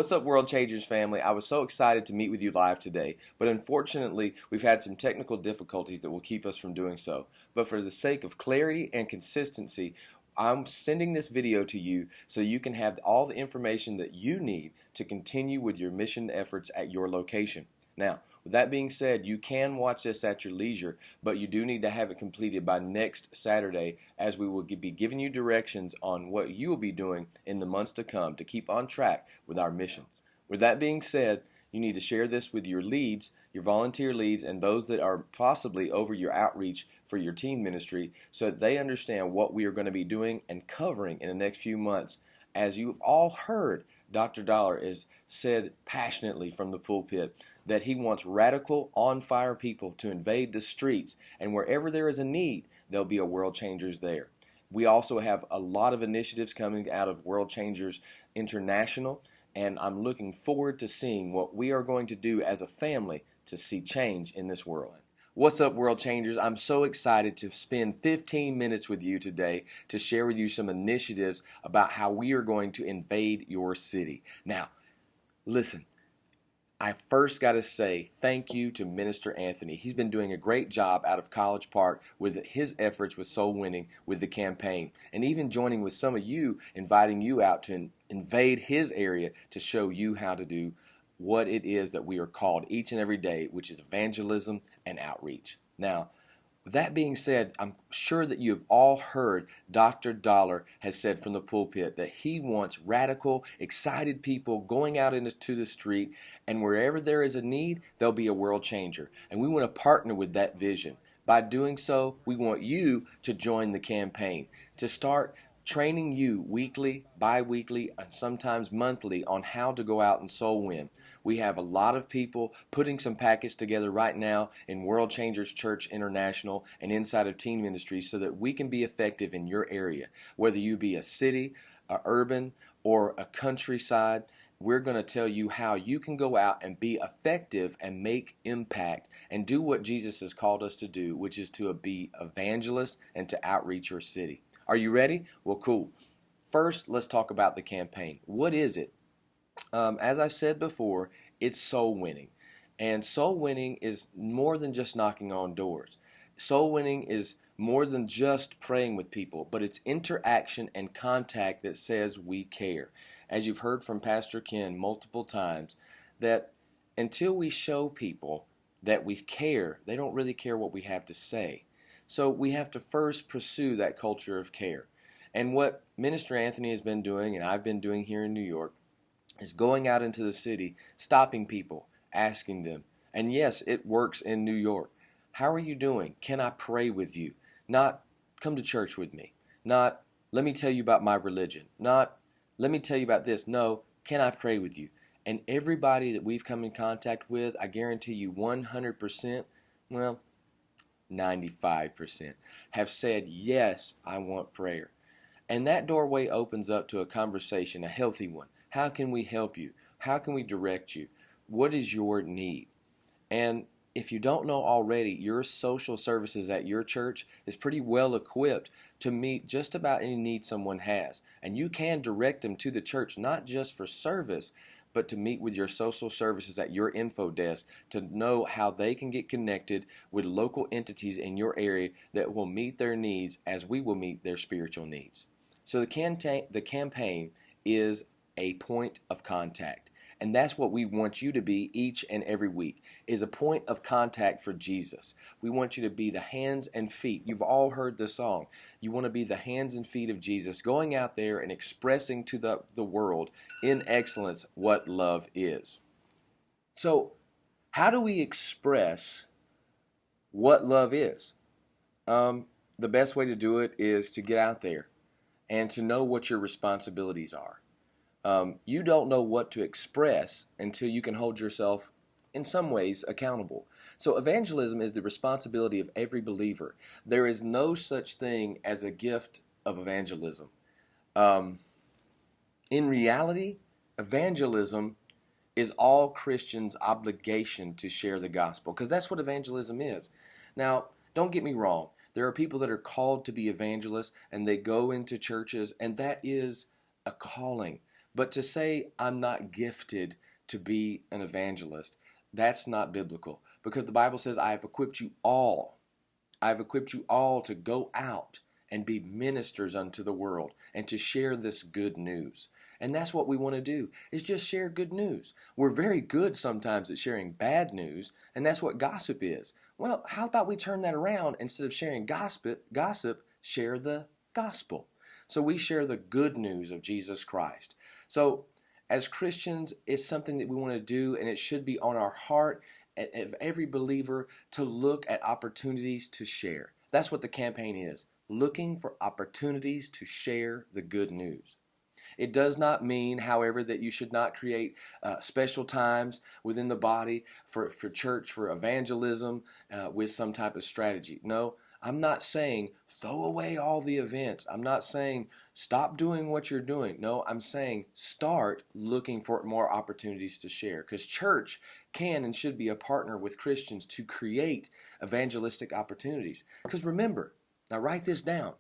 What's up, World Changers family? I was so excited to meet with you live today, but unfortunately, we've had some technical difficulties that will keep us from doing so. But for the sake of clarity and consistency, I'm sending this video to you so you can have all the information that you need to continue with your mission efforts at your location. Now, with that being said, you can watch this at your leisure, but you do need to have it completed by next Saturday, as we will be giving you directions on what you will be doing in the months to come to keep on track with our missions. With that being said, you need to share this with your leads, your volunteer leads, and those that are possibly over your outreach for your teen ministry, so that they understand what we are going to be doing and covering in the next few months. As you've all heard, Dr. Dollar is said passionately from the pulpit that he wants radical, on-fire people to invade the streets, and wherever there is a need, there'll be a World Changers there. We also have a lot of initiatives coming out of World Changers International, and I'm looking forward to seeing what we are going to do as a family to see change in this world. What's up, World Changers? I'm so excited to spend 15 minutes with you today to share with you some initiatives about how we are going to invade your city. Now, listen, I first got to say thank you to Minister Anthony. He's been doing a great job out of College Park with his efforts with soul winning with the campaign, and even joining with some of you, inviting you out to invade his area to show you how to do what it is that we are called each and every day, which is evangelism and outreach. Now, with that being said, I'm sure that you have all heard Dr. Dollar has said from the pulpit that he wants radical, excited people going out into the street, and wherever there is a need, there'll be a world changer. And we want to partner with that vision. By doing so, we want you to join the campaign, to start training you weekly, bi-weekly, and sometimes monthly on how to go out and soul win. We have a lot of people putting some packets together right now in World Changers Church International and inside of teen ministry so that we can be effective in your area. Whether you be a city, a urban, or a countryside, we're going to tell you how you can go out and be effective and make impact and do what Jesus has called us to do, which is to be evangelists and to outreach your city. Are you ready? Well, cool. First, let's talk about the campaign. What is it? As I said before, it's soul winning. And soul winning is more than just knocking on doors. Soul winning is more than just praying with people, but it's interaction and contact that says we care. As you've heard from Pastor Ken multiple times, that until we show people that we care, they don't really care what we have to say. So we have to first pursue that culture of care. And what Minister Anthony has been doing, and I've been doing here in New York, is going out into the city, stopping people, asking them. And yes, it works in New York. How are you doing? Can I pray with you? Not, come to church with me. Not, let me tell you about my religion. Not, let me tell you about this. No, can I pray with you? And everybody that we've come in contact with, I guarantee you 100%, well, 95% have said, yes, I want prayer. And that doorway opens up to a conversation, a healthy one. How can we help you? How can we direct you? What is your need? And if you don't know already, your social services at your church is pretty well equipped to meet just about any need someone has. And you can direct them to the church, not just for service, but to meet with your social services at your info desk to know how they can get connected with local entities in your area that will meet their needs as we will meet their spiritual needs. So the campaign is a point of contact. And that's what we want you to be each and every week, is a point of contact for Jesus. We want you to be the hands and feet. You've all heard the song. You want to be the hands and feet of Jesus, going out there and expressing to the world in excellence what love is. So, how do we express what love is? The best way to do it is to get out there and to know what your responsibilities are. You don't know what to express until you can hold yourself, in some ways, accountable. So evangelism is the responsibility of every believer. There is no such thing as a gift of evangelism. In reality, evangelism is all Christians' obligation to share the gospel, because that's what evangelism is. Now, don't get me wrong. There are people that are called to be evangelists, and they go into churches, and that is a calling. But to say I'm not gifted to be an evangelist, that's not biblical, because the Bible says I have equipped you all. I have equipped you all to go out and be ministers unto the world and to share this good news. And that's what we want to do, is just share good news. We're very good sometimes at sharing bad news, and that's what gossip is. Well, how about we turn that around? Instead of sharing gossip, share the gospel. So we share the good news of Jesus Christ. So as Christians, it's something that we want to do, and it should be on our heart of every believer to look at opportunities to share. That's what the campaign is, looking for opportunities to share the good news. It does not mean, however, that you should not create special times within the body for church, for evangelism, with some type of strategy. No, I'm not saying throw away all the events. I'm not saying stop doing what you're doing. No, I'm saying start looking for more opportunities to share, because church can and should be a partner with Christians to create evangelistic opportunities. Because remember, now write this down,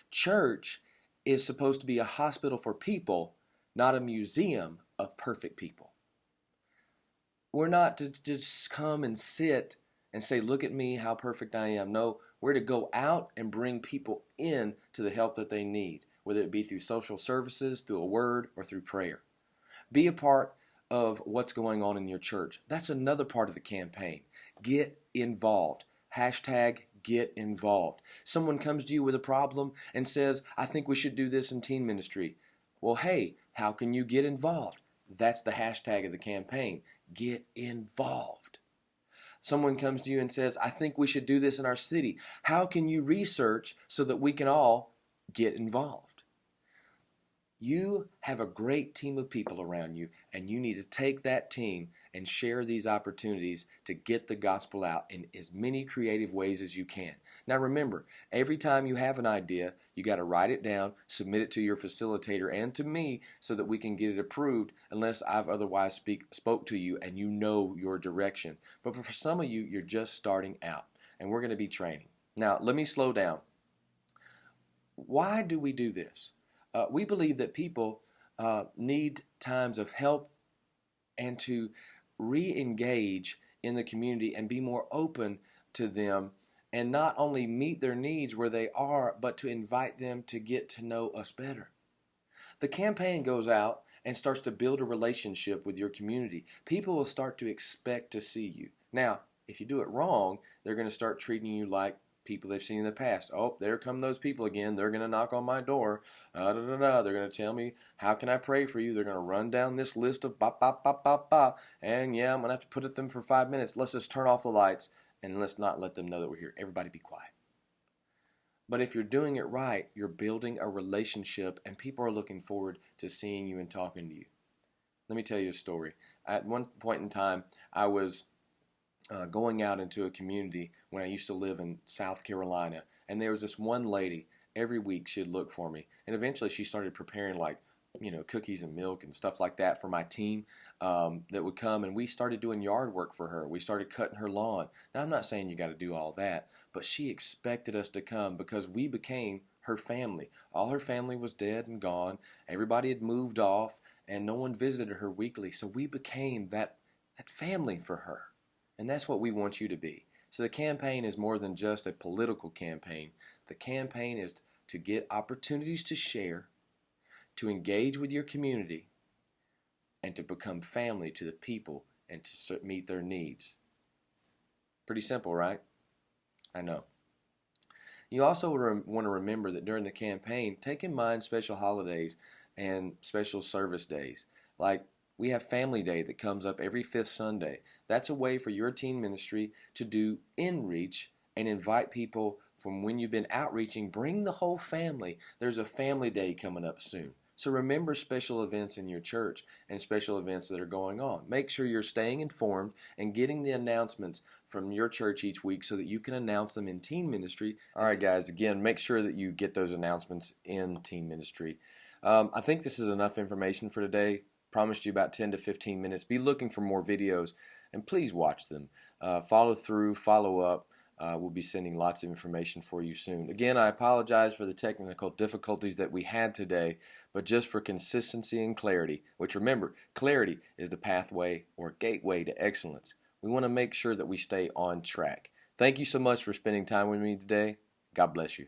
church is supposed to be a hospital for people, not a museum of perfect people. We're not to just come and sit and say, look at me, how perfect I am. No, we're to go out and bring people in to the help that they need, whether it be through social services, through a word, or through prayer. Be a part of what's going on in your church. That's another part of the campaign. Get involved. Hashtag get involved. Someone comes to you with a problem and says, I think we should do this in teen ministry. Well, hey, how can you get involved? That's the hashtag of the campaign. Get involved. Someone comes to you and says, I think we should do this in our city. How can you research so that we can all get involved? You have a great team of people around you, and you need to take that team and share these opportunities to get the gospel out in as many creative ways as you can. Now remember, every time you have an idea, you got to write it down, submit it to your facilitator and to me so that we can get it approved, unless I've otherwise spoke to you and you know your direction. But for some of you, you're just starting out, and we're going to be training. Now, let me slow down. Why do we do this? We believe that people need times of help and to re-engage in the community and be more open to them, and not only meet their needs where they are, but to invite them to get to know us better. The campaign goes out and starts to build a relationship with your community. People will start to expect to see you. Now, if you do it wrong, they're going to start treating you like people they've seen in the past. Oh, there come those people again. They're going to knock on my door. They're going to tell me, how can I pray for you? They're going to run down this list of bop, bop, bop, bop, bop. And yeah, I'm going to have to put at them for 5 minutes. Let's just turn off the lights and let's not let them know that we're here. Everybody be quiet. But if you're doing it right, you're building a relationship, and people are looking forward to seeing you and talking to you. Let me tell you a story. At one point in time, I was going out into a community when I used to live in South Carolina, and there was this one lady. Every week she'd look for me, and eventually she started preparing cookies and milk and stuff like that for my team that would come, and we started doing yard work for her. We started cutting her lawn. Now, I'm not saying you got to do all that, but she expected us to come because we became her family. All her family was dead and gone. Everybody had moved off, and no one visited her weekly, so we became that family for her. And that's what we want you to be. So the campaign is more than just a political campaign. The campaign is to get opportunities to share, to engage with your community, and to become family to the people and to meet their needs. Pretty simple, right? I know. You also want to remember that during the campaign, take in mind special holidays and special service days. Like, we have Family Day that comes up every 5th Sunday. That's a way for your teen ministry to do in-reach and invite people from when you've been outreaching. Bring the whole family. There's a Family Day coming up soon. So remember special events in your church and special events that are going on. Make sure you're staying informed and getting the announcements from your church each week so that you can announce them in teen ministry. All right, guys, again, make sure that you get those announcements in teen ministry. I think this is enough information for today. Promised you about 10 to 15 minutes. Be looking for more videos, and please watch them. Follow through, follow up. We'll be sending lots of information for you soon. Again, I apologize for the technical difficulties that we had today, but just for consistency and clarity, which remember, clarity is the pathway or gateway to excellence. We want to make sure that we stay on track. Thank you so much for spending time with me today. God bless you.